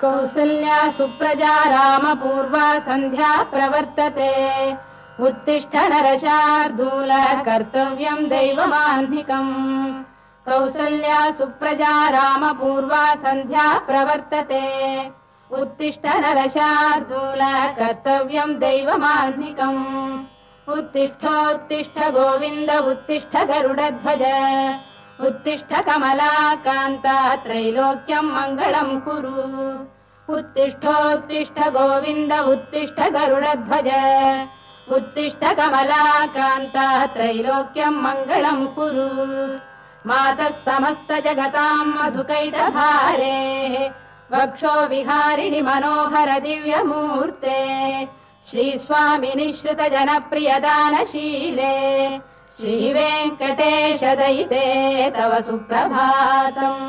कौसल्या सुप्रजा रामपूर्वा सन्ध्या प्रवर्तते उत्तिष्ठ नरशार्दूल कर्तव्यम् दैवमाह्निकम् कौसल्या सुप्रजा रामपूर्वा सन्ध्या प्रवर्तते उत्तिष्ठ नरशार्दूल कर्तव्यम् दैवमाह्निकम् उत्तिष्ठोत्तिष्ठ गोविन्द उत्तिष्ठ गरुडध्वज उत्तिष्ठ कमलाकान्ता त्रैलोक्यम् मङ्गलम् कुरु उत्तिष्ठोत्तिष्ठ गोविन्द उत्तिष्ठ गरुडध्वज उत्तिष्ठ कमलाकान्ता त्रैलोक्यम् मङ्गलम् कुरु मातः समस्त जगताम् मधुकैटभारे वक्षो विहारिणि मनोहर दिव्यमूर्ते श्रीस्वामिनि श्रुत जनप्रियदानशीले श्रीवेङ्कटेश दयिते तव सुप्रभातम्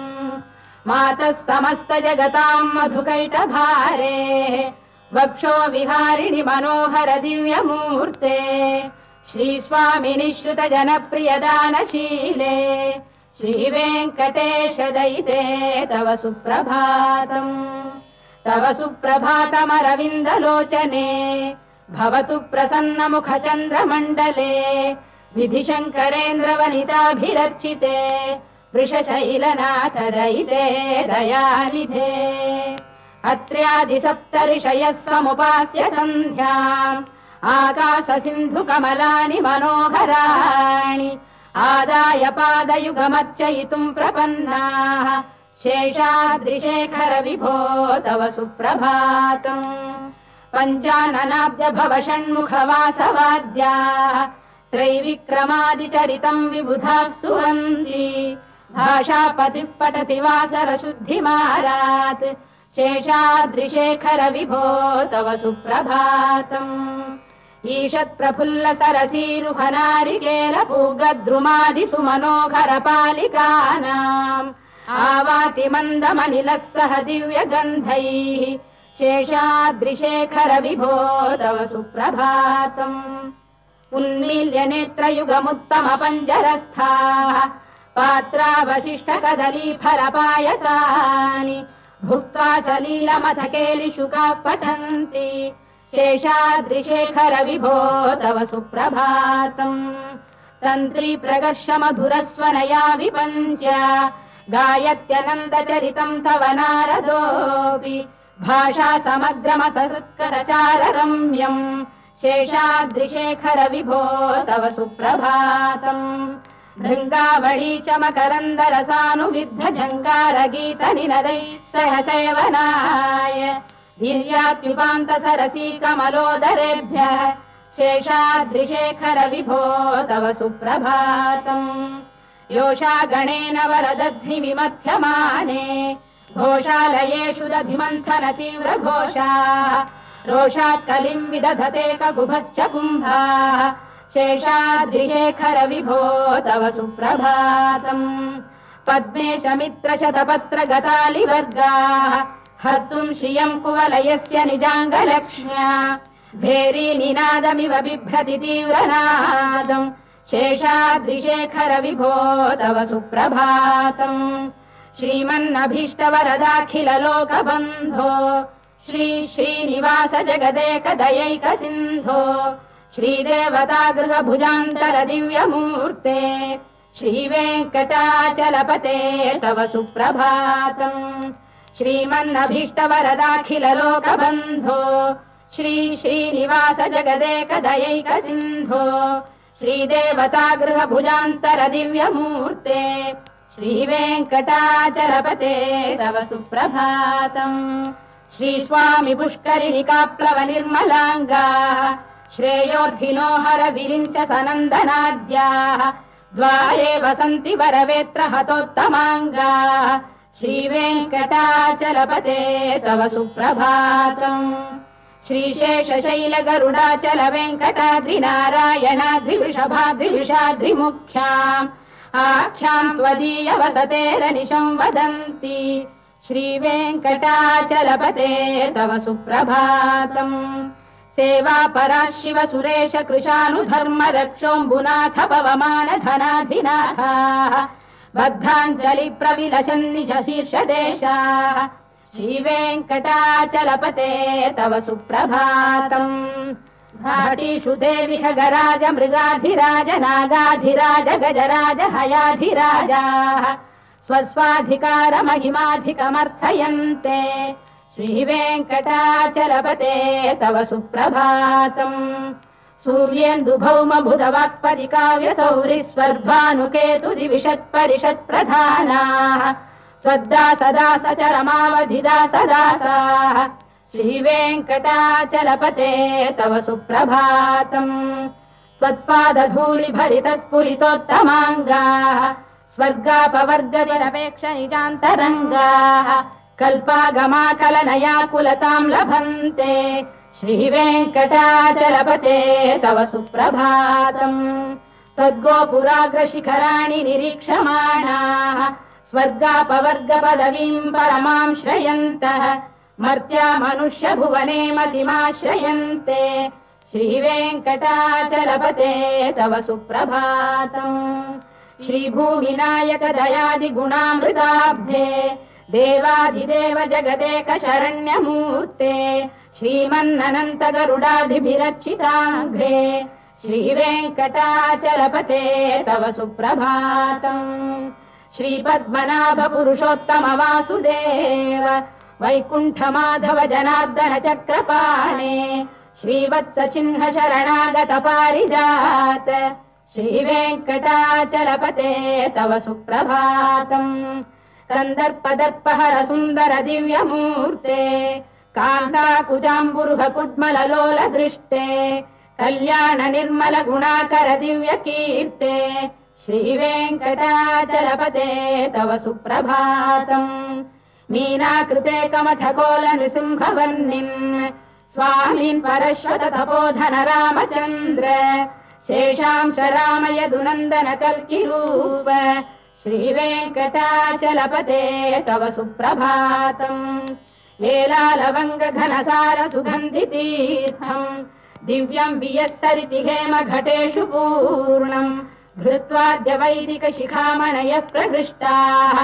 मातः समस्त जगताम् मधुकैटभारे वक्षो विहारिणि मनोहर दिव्यमूर्ते श्रीस्वामिनि श्रुत जनप्रियदानशीले श्रीवेङ्कटेश दयिते तव सुप्रभातम् तव सुप्रभातमरविन्दलोचने भवतु प्रसन्नमुख चन्द्रमण्डले विधिशङ्करेन्द्रवनिताभिरर्चिते वृषशैलनाथ दयिते दयानिधे अत्र्यादिसप्तऋषयः समुपास्य सन्ध्याम् आकाश सिन्धु कमलानि मनोहराणि आदाय पादयुगमर्चयितुम् प्रपन्नाः शेषाद्रिशेखर विभो तव सुप्रभातम् पञ्चाननाब्ज भव षण्मुखवासवाद्याः त्रैविक्रमादिचरितम् विबुधास्तुवन्ति भाषापतिः पठति वासर शुद्धिमारात् शेषाद्रिशेखर विभो तव सुप्रभातम् ईषत् प्रफुल्ल सरसीरुहनारिकेल पूगद्रुमादिषु मनोहर पालिकानाम् आवाति मन्दमनिलः सह दिव्यगन्धैः शेषाद्रिशेखर विभो तव सुप्रभातम् उन्मील्य नेत्रयुगमुत्तम पञ्जरस्थाः पात्रावशिष्ट कदलीफलपायसानि भुक्त्वा सलीलमथ केलिशुकाः पठन्ति शेषाद्रिशेखर विभो तव सुप्रभातम् तन्त्री प्रकर्ष मधुरस्वनया विपञ्च गायत्यनन्दचरितम् तव नारदोऽपि भाषा समग्रमसहृत्करचार रम्यम् शेषाद्रिशेखर विभो तव सुप्रभातम् भृङ्गावळी च मकरन्दरसानुविद्ध जङ्गार गीत निनदैः सह सेवनाय वीर्यात्युपान्त सरसी कमलोदरेभ्यः शेषाद्रिशेखर विभो तव सुप्रभातम् योषा गणेन वरदध्नि विमथ्यमाने घोषालयेषु दधिमन्थन तीव्र घोषाः रोषात् कलिम् विदधते ककुभश्च कुम्भाः शेषाद्रिशेखर विभो तव सुप्रभातम् पद्मेश मित्र शतपत्र गतालिवर्गाः हर्तुम् श्रियम् कुवलयस्य निजाङ्गलक्ष्म्या भेरी निनादमिव बिभ्रति तीव्रनादम् शेषाद्रिशेखर विभो तव सुप्रभातम् श्रीमन्नभीष्टवरदाखिल लोकबन्धो श्री श्रीनिवास जगदेक दयैक सिन्धो श्रीदेवतागृह भुजान्तर दिव्यमूर्ते श्रीवेङ्कटाचलपते तव सुप्रभातम् श्रीमन्नभीष्टवरदाखिल लोकबन्धो श्री श्रीनिवास जगदेक दयैक सिन्धो श्रीदेवतागृह भुजान्तर दिव्यमूर्ते श्रीवेङ्कटाचलपते तव सुप्रभातम् श्रीस्वामि पुष्करिणिकाप्लव निर्मलाङ्गाः श्रेयोर्धिनो हर विरिञ्च सनन्दनाद्याः द्वारे वसन्ति वरवेत्र हतोत्तमाङ्गाः श्रीवेङ्कटाचलपते तव सुप्रभातम् श्रीशेषशैल गरुडाचल वेङ्कटाद्रिनारायणाद्रिवृषभाद्रिविषाद्रिमुख्याम् आख्याम् त्वदीय वसतेरनिशम् वदन्ति श्रीवेङ्कटाचलपते तव सुप्रभातम् सेवा पराः शिव सुरेश कृशानुधर्म रक्षोऽम्बुनाथ पवमान धनाधिनाथाः बद्धाञ्जलि प्रविलसन् निज शीर्षदेशाः श्रीवेङ्कटाचलपते तव सुप्रभातम् घाटीषु देवि खगराज मृगाधिराज नागाधिराज गजराज हयाधिराजाः स्वस्वाधिकारमहिमाधिकमर्थयन्ते श्रीवेङ्कटाचलपते तव सुप्रभातम् सूर्येन्दुभौमबुधवाक्परिकाव्यसौरिस्वर्भानुकेतुदिविषत्परिषत्प्रधानाः त्वद्दासदासचरमावधिदासदासाः श्रीवेङ्कटाचलपते तव सुप्रभातम् त्वत्पादधूलिभरितस्फुलितोत्तमाङ्गाः स्वर्गापवर्गनिरपेक्ष निजान्तरङ्गाः कल्पागमाकलनयाकुलताम् लभन्ते श्रीवेङ्कटाचलपते तव सुप्रभातम् त्वद्गोपुराग्रशिखराणि निरीक्षमाणाः स्वर्गापवर्गपदवीम् परमाम् श्रयन्तः मर्त्या मनुष्यभुवने मतिमाश्रयन्ते श्रीवेङ्कटाचलपते तव सुप्रभातम् श्रीभूमिनायक दयादिगुणामृताब्धे देवादिदेव जगदेक शरण्यमूर्ते श्रीमन्ननन्त गरुडाधिभिरर्चिताङ्घ्रे श्रीवेङ्कटाचलपते तव सुप्रभातम् श्रीपद्मनाभ पुरुषोत्तम वासुदेव वैकुण्ठ माधव जनार्दन चक्रपाणे श्रीवत्स चिह्न शरणागत पारिजात श्रीवेङ्कटाचलपते तव सुप्रभातम् कन्दर्पदर्पहर सुन्दर दिव्यमूर्ते कान्ताकुजाम्बुरुह कुड्मललोल दृष्टे कल्याण निर्मल गुणाकर दिव्यकीर्ते श्रीवेङ्कटाचलपते तव सुप्रभातम् मीनाकृते कमठकोल नृसिंहवर्णिन् स्वामीन् परश्वत तपोधन रामचन्द्र शेषांश राम यदुनन्दन कल्किरूप श्रीवेङ्कटाचलपते तव सुप्रभातम् लीलालवङ्ग घनसार सुगन्धितीर्थम् दिव्यम् वियस्सरिति हेम घटेषु पूर्णम् धृत्वाद्य वैदिक शिखामणयः प्रहृष्टाः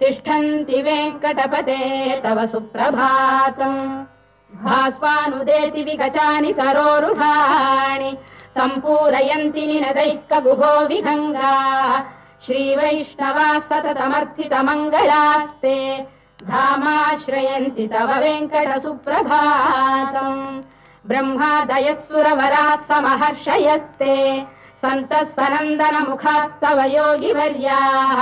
तिष्ठन्ति वेङ्कटपते तव सुप्रभातम् भास्वानुदेति विगचानि सरोरुहाणि सम्पूरयन्ति निनदैः कगुभो विहङ्गाः श्रीवैष्णवाः सततमर्थितमङ्गलास्ते धामाश्रयन्ति तव वेङ्कट सुप्रभातम् ब्रह्मादयः सुरवराः समहर्षयस्ते सन्तः सनन्दन मुखास्तव योगिवर्याः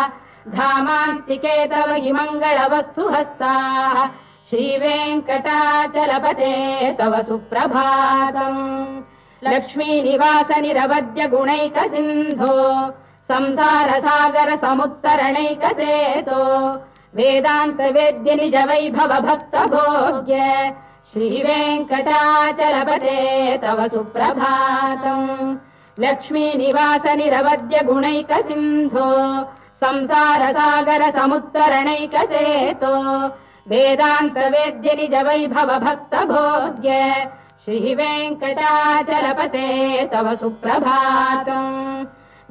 धामान्तिके तव हि मङ्गलवस्तु हस्ताः श्रीवेङ्कटाचलपते तव सुप्रभातम् लक्ष्मीनिवास निरवद्य गुणैक सिन्धो संसार सागर समुत्तरणैक सेतो वेदान्त वेद्य निज वैभव भक्त भोग्य श्रीवेङ्कटाचलपते तव सुप्रभातम् लक्ष्मीनिवास निरवद्य गुणैक सिन्धो संसार सागर समुत्तरणैक सेतो वेदान्त वेद्य निज वैभव भक्त भोग्य श्रीवेङ्कटाचलपते तव सुप्रभातम्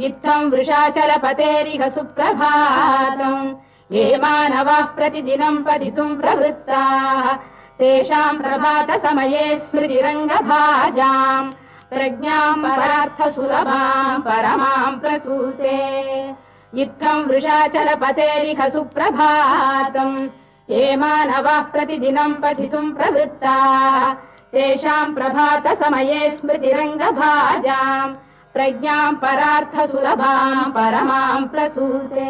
इत्थम् वृषाचलपतेरिह सुप्रभातम् ये मानवाः प्रतिदिनम् पठितुम् प्रवृत्ताः तेषाम् प्रभात समये स्मृतिरङ्गभाजाम् प्रज्ञाम् परार्थ सुलभाम् परमाम् प्रसूते इत्थम् वृषाचलपतेरिह सुप्रभातम् ये मानवाः प्रतिदिनम् पठितुम् प्रवृत्ताः तेषाम् प्रभात समये स्मृतिरङ्गभाजाम् प्रज्ञाम् परार्थ सुलभाम् परमाम् प्रसूते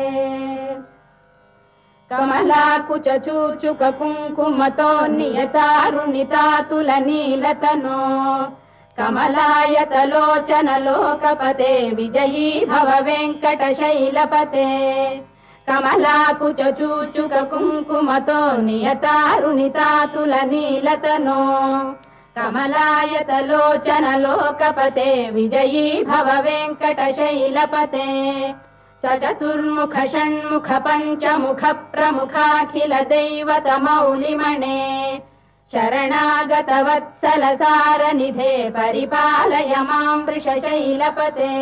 कमलाकुच चूचुक कुङ्कुमतो नियतारुणितातुल नीलतनो कमलायतलोचन लोकपते विजयी भव वेङ्कटशैलपते कमलाकुच चूचुक कुङ्कुमतो नियतारुणितातुल नीलतनो कमलायतलोचन लोकपते विजयी भव वेङ्कटशैलपते सचतुर्मुख षण्मुख पञ्चमुख प्रमुखाखिल दैवत मौलिमणे शरणागत वत्सल सारनिधे परिपालय माम् वृषशैलपते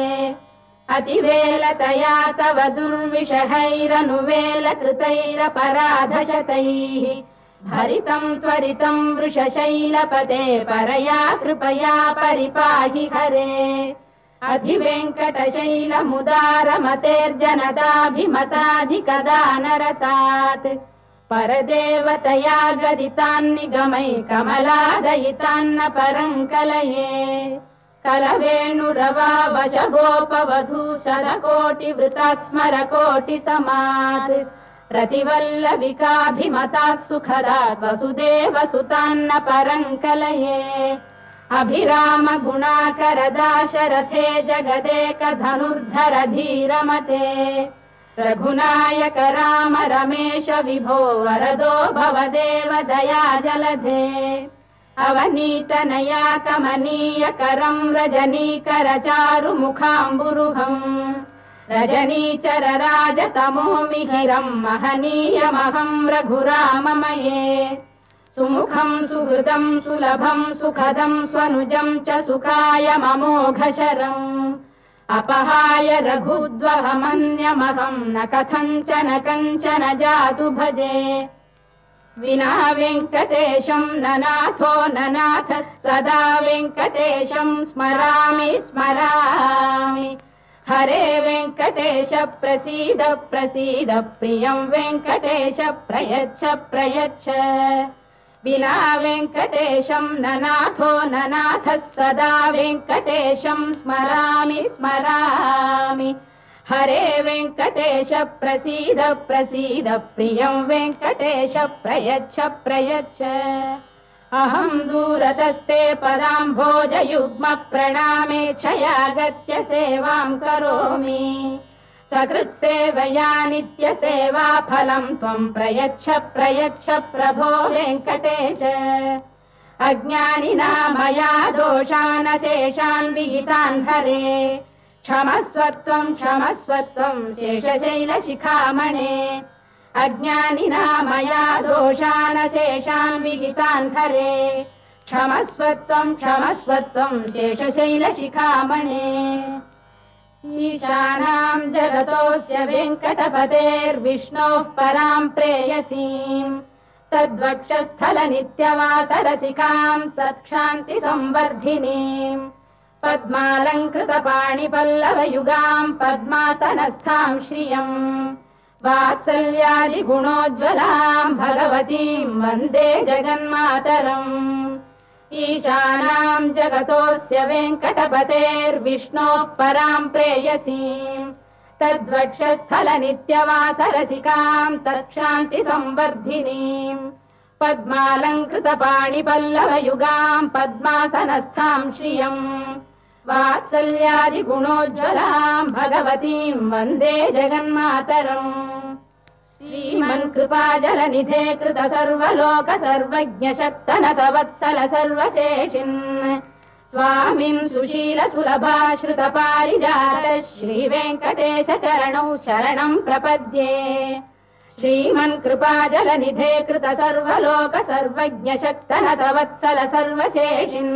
अतिवेलतया तव दुर्विषहैरनुवेल कृतैरपराधशतैः भरितं त्वरितं वृषशैलपते परया कृपया परिपाहि हरे अधिवेङ्कटशैलमुदारमतेर्जनताभिमताधिकदानरतात् परदेवतया गदितान्निगमै कमलादयितान्न परम् कलये कलवेणुरवावशगोपवधू शतकोटिवृता स्मरकोटिसमात् प्रतिवल्लविकाभिमतात् सुखदात् वसुदेवसुतान्न परम् कलये अभिराम गुणाकरदाशरथे जगदेकधनुर्धर धीरमते रघुनायक राम रमेश विभो वरदो भवदेव दया जलधे अवनीतनया कमनीय करं रजनीकर चारु मुखाम्बुरुहम् रजनीचर राजतमो मिहिरं महनीयमहं रघुराममये सुमुखं सुहृदं सुलभं सुखदं स्वनुजं च सुखाय ममोघशरम् अपहाय रघुद्वहमन्यमहं न कथञ्चन कञ्चन जातु भजे विना वेङ्कटेशं ननाथो ननाथ सदा वेङ्कटेशं स्मरामि स्मरामि हरे वेङ्कटेश प्रसीद प्रसीद प्रियं वेङ्कटेश प्रयच्छ प्रयच्छ विना वेङ्कटेशं ननाथो ननाथः सदा वेङ्कटेशं स्मरामि स्मरामि हरे वेङ्कटेश प्रसीद प्रसीद प्रियं वेङ्कटेश प्रयच्छ प्रयच्छ अहं दूरतस्ते पदाम्भोजयुग्म प्रणामेच्छयागत्य सेवां करोमि सकृत्सेवया नित्यसेवा फलं त्वं प्रयच्छ प्रयच्छ प्रभो वेङ्कटेश अज्ञानिना दोषान् शेषान् विहितान् हरे क्षमस्वत्वं शेषशैलशिखामणे अज्ञानिना दोषान् शेषान् विहितान् हरे क्षमस्वत्वं शेषशैलशिखामणे ईशानां जगतोऽस्य वेङ्कटपतेर्विष्णोः परां प्रेयसीम् तद्वक्षस्थलनित्यवासरसिकां तत्क्षान्तिसंवर्धिनीम् पद्मालङ्कृतपाणिपल्लवयुगां पद्मासनस्थां श्रियम् वात्सल्यादिगुणोज्ज्वलां भगवतीं वन्दे जगन्मातरम् ईशानां जगतोऽस्य वेङ्कटपतेर्विष्णोः परां प्रेयसीम् तद्वक्षस्थलनित्यवासरसिकां तत्क्षान्तिसंवर्धिनीम् पद्मालङ्कृतपाणिपल्लवयुगां पद्मासनस्थां श्रियम् वात्सल्यादिगुणोज्ज्वलां भगवतीं वन्दे जगन्मातरम् श्रीमन्कृपाजलनिधे कृत सर्वलोक सर्वज्ञ शक्तनत वत्सल सर्वशेषिन् स्वामिन् सुशील सुलभाश्रित पारिजात श्रीवेङ्कटेश चरणौ शरणं प्रपद्ये श्रीमन्कृपाजलनिधे कृत सर्वलोक सर्वज्ञ शक्तनत वत्सल सर्वशेषिन्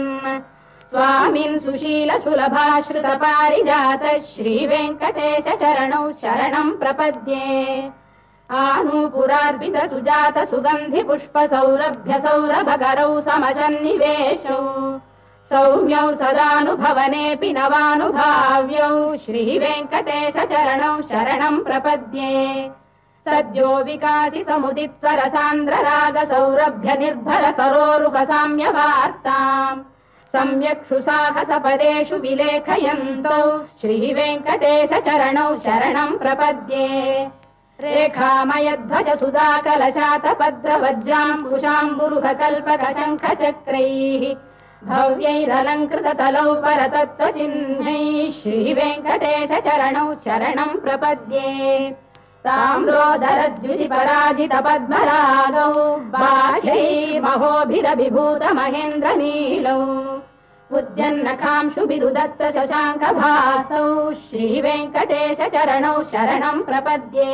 स्वामिन् सुशील सुलभाश्रित पारिजात श्रीवेङ्कटेश चरणौ शरणं प्रपद्ये आनूपुरार्पित सुजात सुगन्धि पुष्प सौरभ्य सौरभकरौ समशन्निवेशौ सौम्यौ सदानुभवनेऽपि नवानुभाव्यौ श्रीवेङ्कटेश चरणौ शरणं प्रपद्ये सद्यो विकासि समुदित्व रसान्द्र राग सौरभ्य निर्भर सरोरुह साम्यवार्ताम् सम्यक्षु साहसपदेषु विलेखयन्तौ श्रीवेङ्कटेश चरणौ शरणं प्रपद्ये रेखामयध्वज सुधाकलशातपद्रवज्राम्बुशाम्बुरुह कल्पक शङ्ख चक्रैः भव्यैरलङ्कृततलौ परतत्त्वचिह्नैः श्रीवेङ्कटेश चरणौ शरणं प्रपद्ये ताम्रोदरद्युति पराजित पद्मरागौ बाह्यैर्महोभिरभिभूत महेन्द्र नीलौ उद्यन्नखांशु बिरुदस्त शशाङ्क भासौ श्रीवेङ्कटेश चरणौ शरणं प्रपद्ये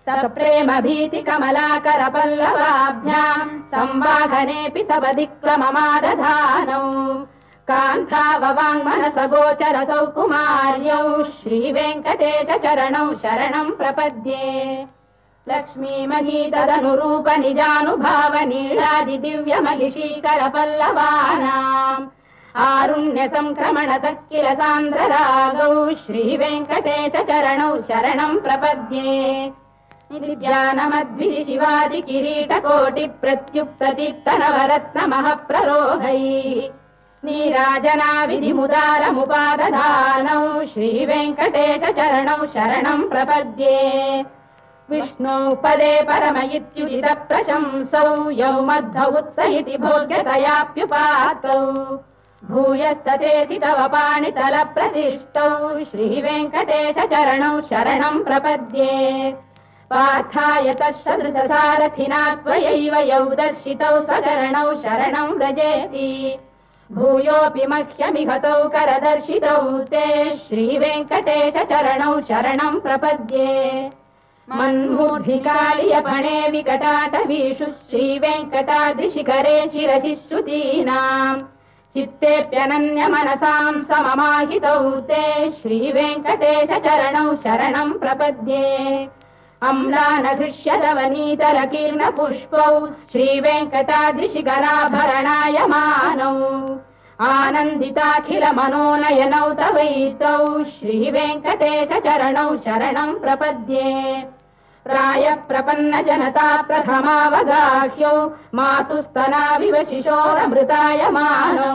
सप्रेम भीति कमलाकर पल्लवाभ्याम् संवाहनेऽपि सपदिक्लममादधानौ कान्ताववाङ्मनस गोचर सौकुमार्यौ श्रीवेङ्कटेश चरणौ शरणं प्रपद्ये लक्ष्मीमही तदनुरूप निजानुभाव नीलादि दिव्य महिषीकर पल्लवानाम् आरुण्य संक्रमणतः किल सान्द्ररागौ श्रीवेङ्कटेश चरणौ शरणं प्रपद्ये नित्यानमद्भिः शिवादि किरीटकोटि प्रत्युक्तदीप्त नवरत्नमः प्ररोहैः नीराजना विधिमुदारमुपादधानौ श्रीवेङ्कटेश चरणौ शरणं प्रपद्ये विष्णौ पदे परम इत्युदित प्रशंसौ यौ मध्व उत्स इति भोग्यतयाप्युपातौ भूयस्ततेति तव पाणितल प्रतिष्ठौ श्रीवेङ्कटेश चरणौ शरणं प्रपद्ये पार्थाय तत्सदृशसारथिना त्वयैव यौ दर्शितौ स्वचरणौ शरणं व्रजेति भूयोऽपि मह्यमिहतौ करदर्शितौ ते श्रीवेङ्कटेश चरणौ शरणं प्रपद्ये मन्मूर्धिकालियपणे विकटाटवीषु श्रीवेङ्कटाद्रिशिखरे शिरसि श्रुतीनाम् चित्तेऽप्यनन्य मनसां सममाहितौ ते श्रीवेङ्कटेश चरणौ शरणं प्रपद्ये अम्लानधृष्यदवनीतलकीर्ण पुष्पौ श्रीवेङ्कटाद्रिशिखराभरणाय मानौ आनन्दिताखिल मनोनयनौ तवैतौ श्रीवेङ्कटेश चरणौ शरणं प्रपद्ये प्राय प्रपन्न जनता प्रथमावगाह्यौ मातुस्तनाविव शिशोरमृताय मानौ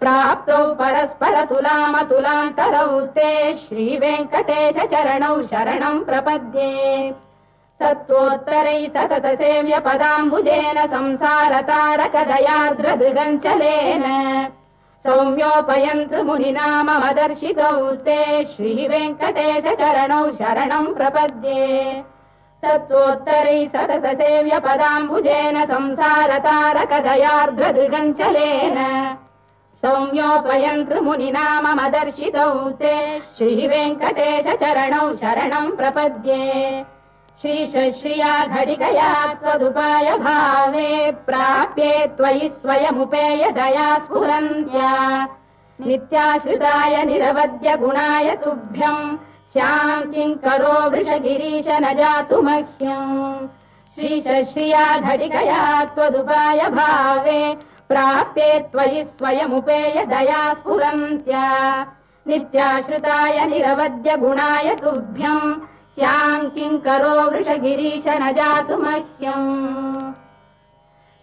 प्राप्तौ परस्पर तुलामतुलान्तरौ ते श्रीवेङ्कटेश चरणौ शरणं प्रपद्ये सत्त्वोत्तरैः सतत सेव्य पदाम्बुजेन संसारतारकदयार्द्रदृगञ्चलेन सौम्योपयन्तृ मुनिना मम दर्शितौ ते श्रीवेङ्कटेश चरणौ शरणं प्रपद्ये सत्त्वोत्तरैः सतत सेव्य पदाम्बुजेन संसारतारकदयार्द्रदृगञ्चलेन सौम्योपयन्तृ मुनिना मम दर्शितौ ते श्रीवेङ्कटेश चरणौ शरणं प्रपद्ये श्रीशश्रिया घटिकया त्वदुपाय भावे प्राप्ये त्वयि स्वयमुपेय दया स्फुरन्त्या नित्याश्रिताय निरवद्य गुणाय तुभ्यं स्यां किङ्करो वृषगिरीश न जातु मह्यम् श्रीशश्रिया घटिकया त्वदुपाय भावे प्राप्ये त्वयि स्वयमुपेय दया स्फुरन्त्या नित्याश्रिताय निरवद्य गुणाय तुभ्यं स्यां किङ्करो वृषगिरीश न जातु मह्यम्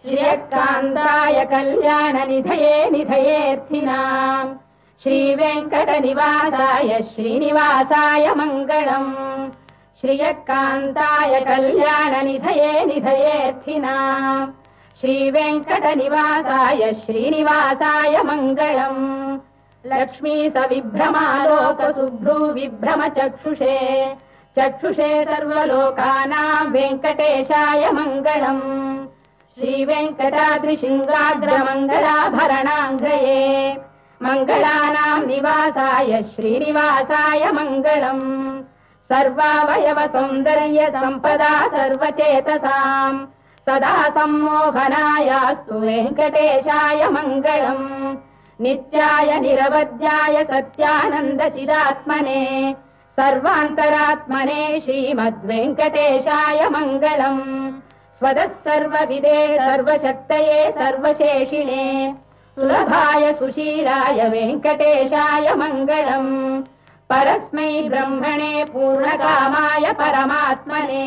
श्रियकान्ताय कल्याणनिधये निधयेऽर्थिनाम् श्रीवेङ्कटनिवासाय श्रीनिवासाय मङ्गलम् श्रियकान्ताय कल्याणनिधये निधयेऽर्थिनाम् श्रीवेङ्कटनिवासाय श्रीनिवासाय मङ्गलम् लक्ष्मी सविभ्रमालोक सुभ्रू विभ्रम चक्षुषे चक्षुषे सर्वलोकानां वेङ्कटेशाय मङ्गलम् श्रीवेङ्कटाद्रिशृङ्गाग्रमङ्गलाभरणाङ्गये मङ्गलानां निवासाय श्रीनिवासाय मङ्गलम् सर्वावयव सौन्दर्य सम्पदा सर्वचेतसां सदा सम्मोहनायास्तु वेङ्कटेशाय मङ्गलम् नित्याय निरवध्याय सत्यानन्दचिदात्मने सर्वान्तरात्मने श्रीमद्वेङ्कटेशाय मङ्गलम् स्वतः सर्वविदे सर्वशक्तये सर्वशेषिणे सुलभाय सुशीलाय वेङ्कटेशाय मङ्गलम् परस्मै ब्रह्मणे पूर्णकामाय परमात्मने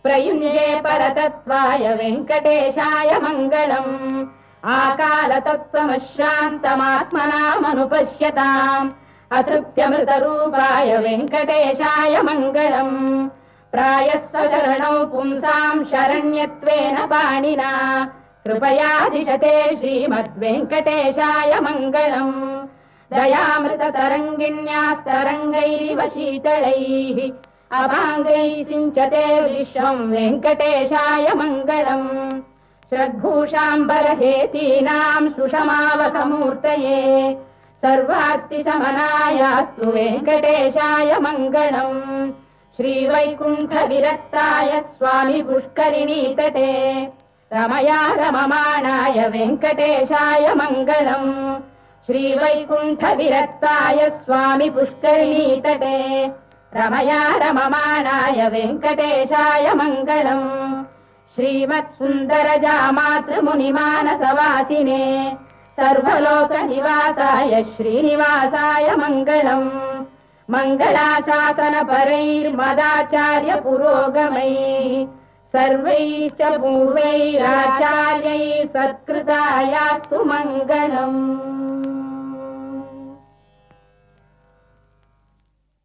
प्रयुञ्जे परतत्त्वाय वेङ्कटेशाय मङ्गलम् आकालतत्त्वमशान्तमात्मनामनुपश्यताम् अतृप्त्यमृतरूपाय वेङ्कटेशाय मङ्गलम् प्रायस्वचरणौ पुंसां शरण्यत्वेन पाणिना कृपयादिशते श्रीमद्वेङ्कटेशाय मङ्गलम् दयामृततरङ्गिण्यास्तरङ्गैरिव शीतलैः अभाङ्गैः सिञ्चते विश्वं वेङ्कटेशाय मङ्गलम् श्रद्भूषाम्बरहेतीनां सुषमावकमूर्तये सर्वार्तिशमनायास्तु वेङ्कटेशाय मङ्गलम् श्रीवैकुण्ठविरक्ताय स्वामि पुष्करिणीतटे रमया रममाणाय वेङ्कटेशाय मङ्गलम् श्रीवैकुण्ठविरक्ताय स्वामि पुष्करिणीतटे रमया रममाणाय वेङ्कटेशाय मङ्गलम् श्रीमत्सुन्दरजामातृमुनिमानसवासिने सर्वलोकनिवासाय श्रीनिवासाय मङ्गलम् मङ्गलाशासनपरैर्मदाचार्य पुरोगमैः सर्वैश्च पूर्वैराचार्यैः सत्कृतायास्तु मङ्गलम्।